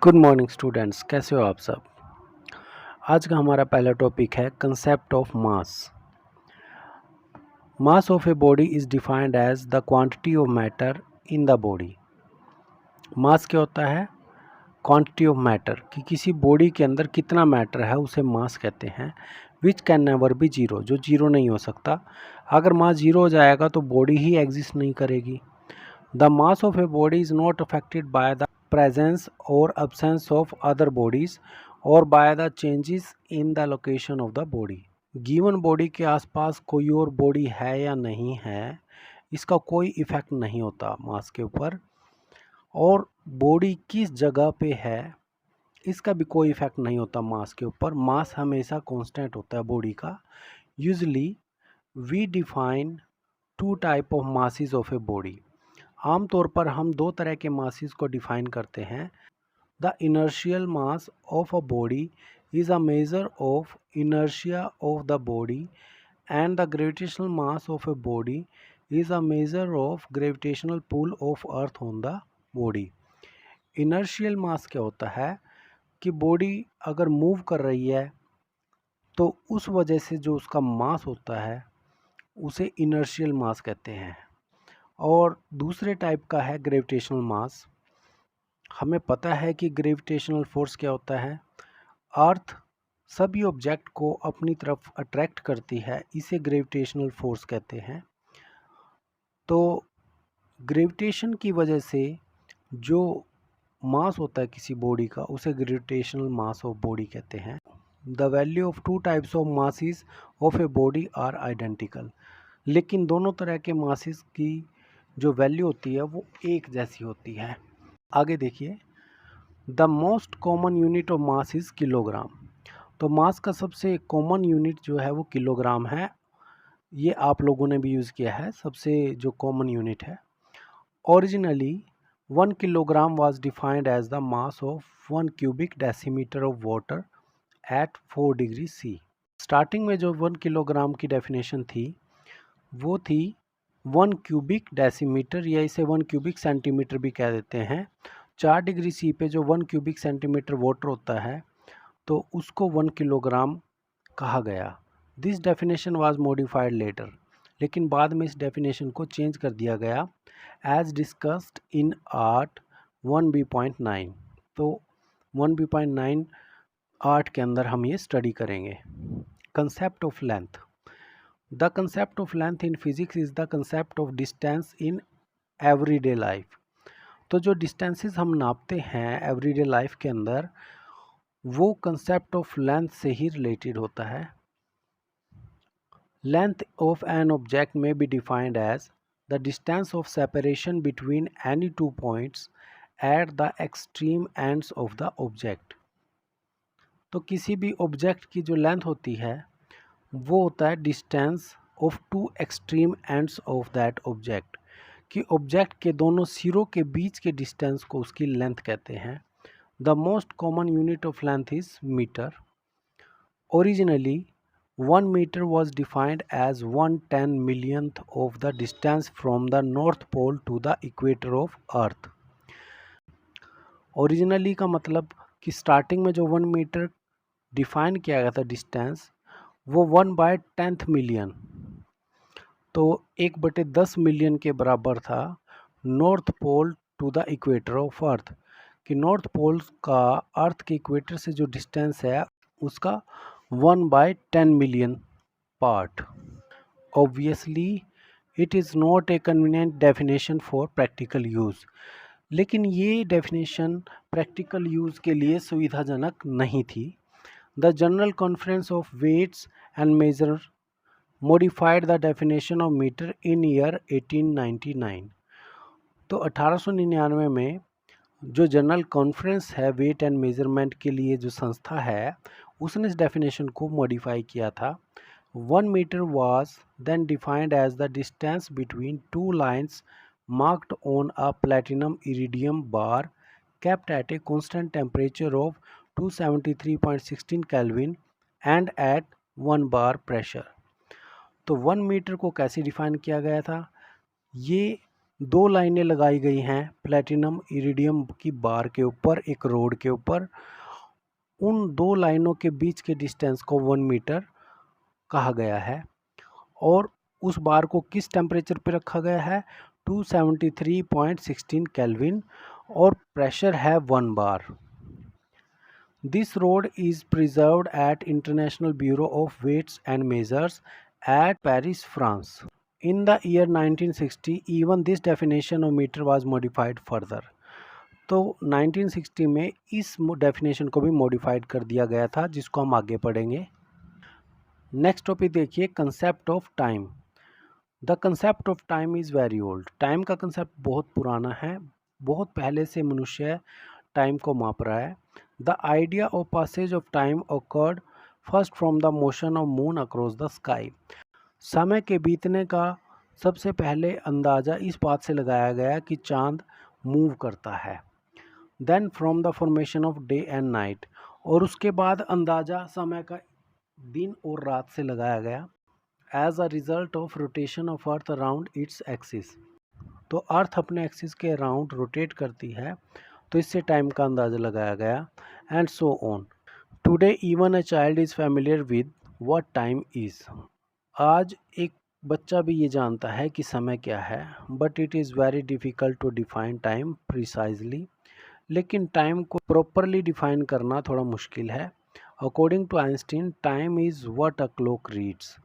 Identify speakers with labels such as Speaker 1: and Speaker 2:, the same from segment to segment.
Speaker 1: Good morning students, कैसे हो आप सब। आज का हमारा पहला टॉपिक है concept of mass. Mass of a body is defined as the quantity of matter in the body. Mass क्या होता है? क्वांटिटी ऑफ मैटर, कि किसी बॉडी के अंदर कितना मैटर है उसे मास कहते हैं। Which can never be zero, जो जीरो नहीं हो सकता। अगर मास जीरो हो जाएगा तो बॉडी ही एग्जिस्ट नहीं करेगी। The mass of a body is not affected by the presence or absence of other bodies or by the changes in the location of the body। Given body के आसपास कोई और body है या नहीं है, इसका कोई इफेक्ट नहीं होता मास के ऊपर। और बॉडी किस जगह पे है, इसका भी कोई इफेक्ट नहीं होता मास के ऊपर। मास हमेशा कांस्टेंट होता है बॉडी का। Usually we define two type of masses of a body. आमतौर पर हम दो तरह के मासेस को डिफाइन करते हैं। The inertial mass of a body is a measure of inertia of the body and the gravitational mass of a body is a measure of gravitational pull of earth on the body. Inertial mass क्या होता है कि body अगर move कर रही है तो उस वजह से जो उसका मास होता है उसे इनर्शियल मास कहते हैं। और दूसरे टाइप का है ग्रेविटेशनल मास। हमें पता है कि ग्रेविटेशनल फोर्स क्या होता है। अर्थ सभी ऑब्जेक्ट को अपनी तरफ अट्रैक्ट करती है, इसे ग्रेविटेशनल फोर्स कहते हैं। तो ग्रेविटेशन की वजह से जो मास होता है किसी बॉडी का उसे ग्रेविटेशनल मास ऑफ बॉडी कहते हैं। The value of two types of masses of a body are identical. लेकिन दोनों तरह के मासेस की जो वैल्यू होती है वो एक जैसी होती है। आगे देखिए, the most common unit of mass is kilogram. तो मास का सबसे कॉमन यूनिट जो है वो किलोग्राम है। ये आप लोगों ने भी यूज़ किया है, सबसे जो कॉमन यूनिट है। Originally 1 kilogram was defined as the mass of 1 cubic decimetre of water at 4 degree C. Starting में जो 1 किलोग्राम की डेफिनेशन थी वो थी 1 क्यूबिक डेसीमीटर, या इसे 1 क्यूबिक सेंटीमीटर भी कह देते हैं। 4 डिग्री सी पे जो 1 क्यूबिक सेंटीमीटर वाटर होता है तो उसको 1 किलोग्राम कहा गया। This definition was modified later, लेकिन बाद में इस डेफिनेशन को चेंज कर दिया गया as discussed in art 1B.9। तो 1B.9 आर्ट के अंदर हम ये स्टडी करेंगे। Concept of length. The concept of length in physics is the concept of distance in everyday life. तो जो डिस्टेंसेस हम नापते हैं एवरीडे लाइफ के अंदर वो कंसेप्ट ऑफ लेंथ से ही रिलेटेड होता है। Length of an object may be defined as the distance of separation between any two points at the extreme ends of the object. तो किसी भी ऑब्जेक्ट की जो लेंथ होती है वो होता है distance of two extreme ends of that object, कि ऑब्जेक्ट के दोनों सिरों के बीच के डिस्टेंस को उसकी लेंथ कहते हैं। The most common unit of length is metre. ओरिजिनली 1 meter was defined as 1/10 millionth of the distance from the North Pole to the equator of Earth। Originally का मतलब कि स्टार्टिंग में जो 1 मीटर डिफाइन किया गया था डिस्टेंस वो 1/10 मिलियन, तो 1/10 मिलियन के बराबर था north pole to the equator of earth, कि नॉर्थ पोल का अर्थ के इक्वेटर से जो डिस्टेंस है उसका 1/10 million part. Obviously it is not a convenient definition for practical use। लेकिन ये डेफिनेशन प्रैक्टिकल यूज़ के लिए सुविधाजनक नहीं थी। The general conference of weights and measure modified the definition of meter in year 1899। तो 1899 में जो जनरल कॉन्फ्रेंस है वेट एंड मेजरमेंट के लिए जो संस्था है उसने इस डेफिनेशन को मॉडिफाई किया था। 1 meter was then defined as the distance between two lines marked on a platinum iridium bar kept at a constant temperature of 273.16 Kelvin and at 1 bar pressure। तो 1 मीटर को कैसे डिफाइन किया गया था? ये दो लाइनें लगाई गई हैं प्लेटिनम इरिडियम की बार के ऊपर, एक रोड के ऊपर। उन दो लाइनों के बीच के डिस्टेंस को 1 मीटर कहा गया है और उस बार को किस टेम्परेचर पे रखा गया है, 273.16 केल्विन, और प्रेशर है 1 bar. This rod is preserved at international bureau of weights and measures at Paris, France. In the year 1960, even this definition of meter was modified further. तो 1960 में इस डेफिनेशन को भी मॉडिफाइड कर दिया गया था, जिसको हम आगे पढ़ेंगे। नेक्स्ट टॉपिक देखिए, concept of time. The concept of time is very old. Time का कंसेप्ट बहुत पुराना है, बहुत पहले से मनुष्य टाइम को माप रहा है। The idea of passage of of occurred first from the motion of moon across the sky. समय के बीतने का सबसे पहले अंदाज़ा इस बात से लगाया गया कि चांद मूव करता है। Then from the formation of day and night, और उसके बाद अंदाज़ा समय का दिन और रात से लगाया गया। As a result of rotation of earth around its axis, तो अर्थ अपने एक्सिस के अराउंड रोटेट करती है, तो इससे टाइम का अंदाज़ा लगाया गया। And so on. Today even a child is familiar with what time is. आज एक बच्चा भी ये जानता है कि समय क्या है, but it is very difficult to define time precisely. लेकिन टाइम को प्रॉपरली डिफ़ाइन करना थोड़ा मुश्किल है। According to Einstein, time is what a clock reads.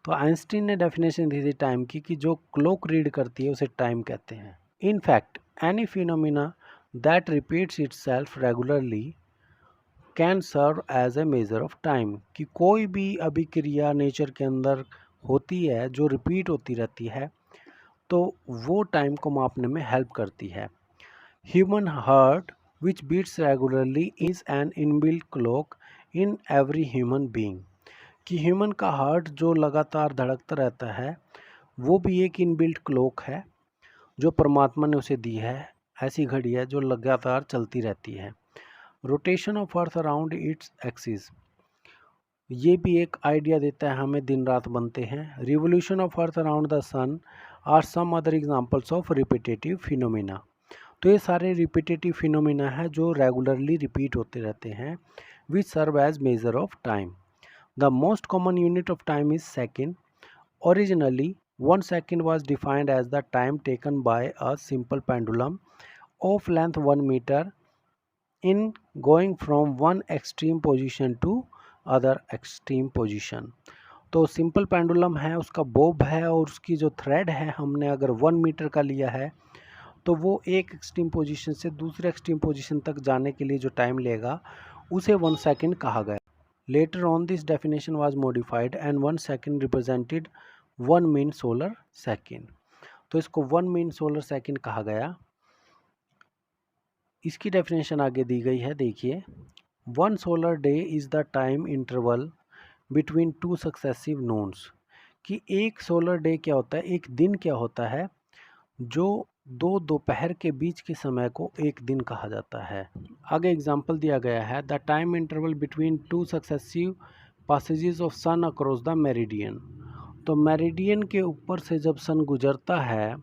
Speaker 1: तो आइंस्टीन ने डेफिनेशन दी थी टाइम की कि जो क्लॉक रीड करती है उसे टाइम कहते हैं। In fact any phenomena that repeats itself regularly can serve as a measure of time, कि कोई भी अभिक्रिया नेचर के अंदर होती है जो रिपीट होती रहती है, तो वो टाइम को मापने में हेल्प करती है। Human heart which beats regularly is an inbuilt clock in every human being, कि ह्यूमन का हार्ट जो लगातार धड़कता रहता है वो भी एक इनबिल्ट क्लॉक है जो परमात्मा ने उसे दी है। ऐसी घड़ी है जो लगातार चलती रहती है। Rotation of earth around its axis, ये भी एक आइडिया देता है हमें दिन रात बनते हैं। Revolution of earth around the sun are some other examples of repetitive phenomena. तो ये सारे रिपीटेटिव फिनोमिना है जो रेगुलरली रिपीट होते रहते हैं, which serve as measure of time. The most common unit of time is second. Originally 1 second was defined as the time taken by a simple pendulum of length 1 meter in going from one extreme position to other extreme position। तो simple pendulum है, उसका Bob है और उसकी जो thread है हमने अगर 1 मीटर का लिया है, तो वो एक एक्सट्रीम पोजीशन से दूसरे एक्सट्रीम पोजीशन तक जाने के लिए जो टाइम लेगा उसे 1 सेकेंड कहा गया। Later on this definition was modified and 1 second represented 1 mean solar second. तो इसको 1 मीन सोलर सेकेंड कहा गया। इसकी डेफिनेशन आगे दी गई है, देखिए। 1 solar day is the time interval between 2 successive Nunes, कि एक सोलर डे क्या होता है, एक दिन क्या होता है, जो दो दोपहर के बीच के समय को एक दिन कहा जाता है। आगे एग्जाम्पल दिया गया है, the time interval between 2 successive passages of sun across the meridian. तो मेरिडियन के ऊपर से जब सन गुजरता है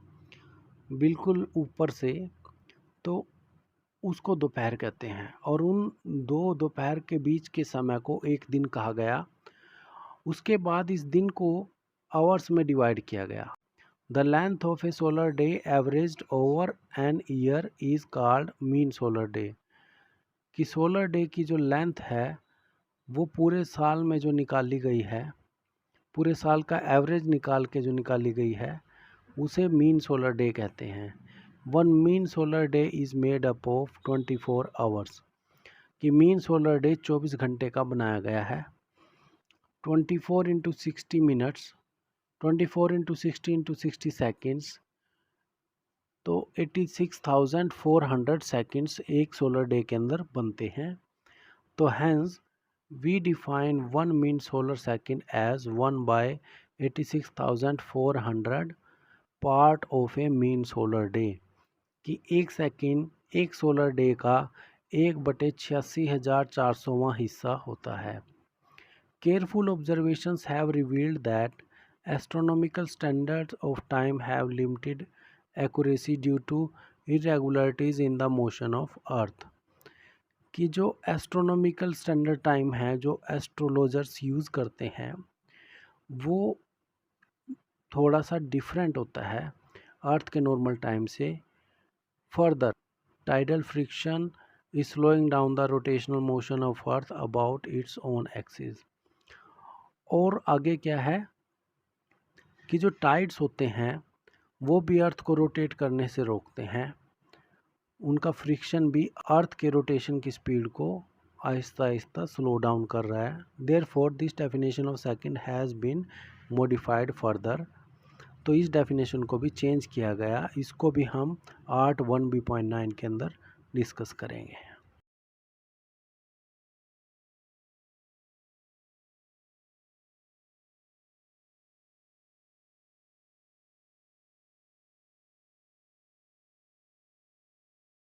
Speaker 1: बिल्कुल ऊपर से, तो उसको दोपहर कहते हैं, और उन दो दोपहर के बीच के समय को एक दिन कहा गया। उसके बाद इस दिन को आवर्स में डिवाइड किया गया। The length of a solar day averaged over an year is called mean solar day, कि सोलर डे की जो लेंथ है वो पूरे साल में जो निकाली गई है, पूरे साल का एवरेज निकाल के जो निकाली गई है उसे मीन सोलर डे कहते हैं। 1 mean solar day is made up of 24 hours, कि मीन सोलर डे 24 घंटे का बनाया गया है। 24 into 60 minutes, 24 into 60 into 60 seconds, तो 86,400 सेकेंड्स एक सोलर डे के अंदर बनते हैं। तो hence we define 1 mean solar second as 1 by 86,400 part of a mean solar day, कि एक सेकेंड एक सोलर डे का 1/86,400वां हिस्सा होता है। Careful observations have revealed that astronomical standards of time have limited accuracy due to irregularities in the motion of earth. कि जो astronomical standard time है जो एस्ट्रोलॉजर्स यूज़ करते हैं वो थोड़ा सा डिफरेंट होता है अर्थ के नॉर्मल टाइम से। Further tidal friction is slowing down the rotational motion of earth about its own axis। और आगे क्या है कि जो टाइड्स होते हैं वो भी अर्थ को रोटेट करने से रोकते हैं, उनका फ्रिक्शन भी अर्थ के रोटेशन की स्पीड को आहिस्ता आहिस्ता स्लो डाउन कर रहा है। Therefore this definition of second has been modified further. तो इस डेफिनेशन को भी चेंज किया गया, इसको भी हम आर्ट 1B.9 के अंदर डिस्कस करेंगे।